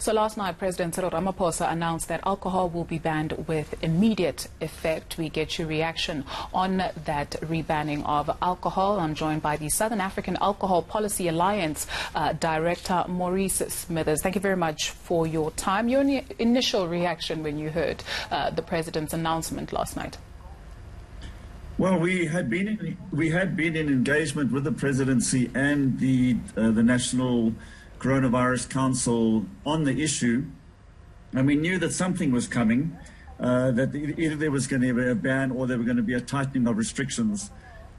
So last night, President Cyril Ramaphosa announced that alcohol will be banned with immediate effect. We get your reaction on that rebanning of alcohol. I'm joined by the Southern African Alcohol Policy Alliance Director, Maurice Smithers. Thank you very much for your time. Your initial reaction when you heard the President's announcement last night? Well, we had been in engagement with the presidency and the National Coronavirus Council on the issue, and we knew that something was coming, that either there was going to be a ban or there were going to be a tightening of restrictions.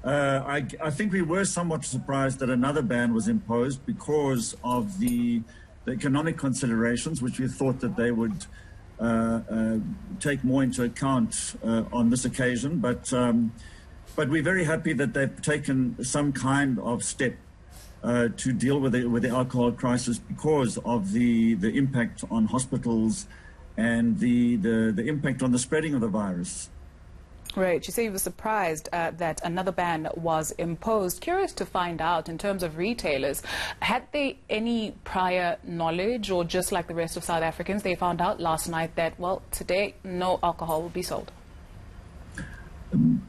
I think we were somewhat surprised that another ban was imposed because of the economic considerations, which we thought that they would take more into account on this occasion. But we're very happy that they've taken some kind of step to deal with the alcohol crisis because of the impact on hospitals and the impact on the spreading of the virus. Right. You say you were surprised that another ban was imposed. Curious to find out, in terms of retailers, had they any prior knowledge, or just like the rest of South Africans, they found out last night that, well, today no alcohol will be sold?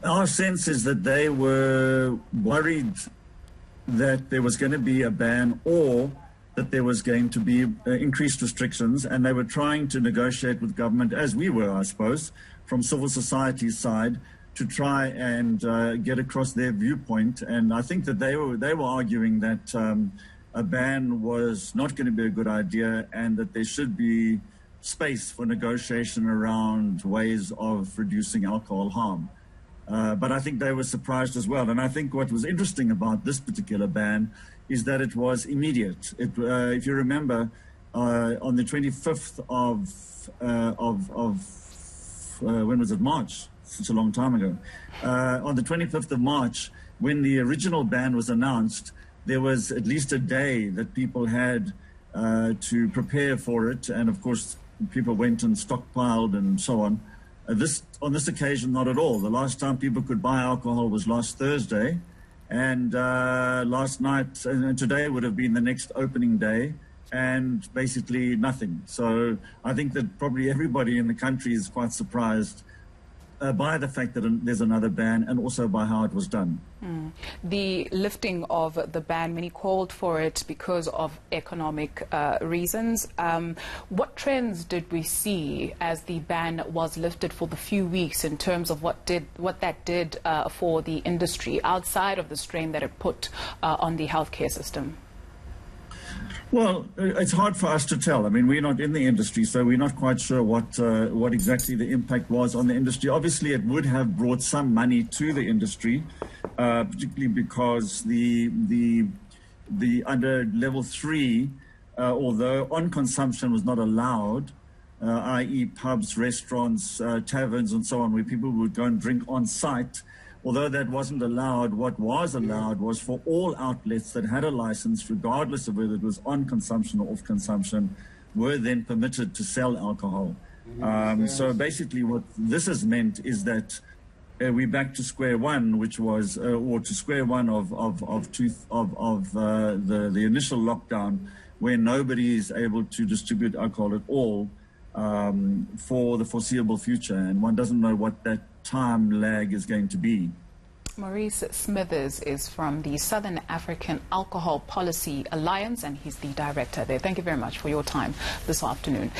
Our sense is that they were worried that there was going to be a ban or that there was going to be increased restrictions, and they were trying to negotiate with government, as we were, I suppose, from civil society's side, to try and get across their viewpoint. And I think that they were arguing that a ban was not going to be a good idea, and that there should be space for negotiation around ways of reducing alcohol harm. But I think they were surprised as well. And I think what was interesting about this particular ban is that it was immediate. If you remember, on the 25th when was it? March, such a long time ago. On the 25th of March, when the original ban was announced, there was at least a day that people had to prepare for it. And of course, people went and stockpiled and so on. On this occasion, not at all. The last time people could buy alcohol was last Thursday, and last night and today would have been the next opening day, and basically nothing. So I think that probably everybody in the country is quite surprised by the fact that there's another ban, and also by how it was done. The lifting of the ban, many called for it because of economic reasons. What trends did we see as the ban was lifted for the few weeks, in terms of what that did for the industry, outside of the strain that it put on the healthcare system? Well, it's hard for us to tell. I mean, we're not in the industry, so we're not quite sure what exactly the impact was on the industry. Obviously, it would have brought some money to the industry, particularly because the under level 3, although on consumption was not allowed, i.e. pubs, restaurants, taverns and so on, where people would go and drink on site, although that wasn't allowed, what was allowed was for all outlets that had a license, regardless of whether it was on consumption or off consumption, were then permitted to sell alcohol. So basically what this has meant is that we're back to square one, which was, or to square one of the initial lockdown, where nobody is able to distribute alcohol at all for the foreseeable future, and one doesn't know what that time lag is going to be. Maurice Smithers is from the Southern African Alcohol Policy Alliance, and he's the director there. Thank you very much for your time this afternoon.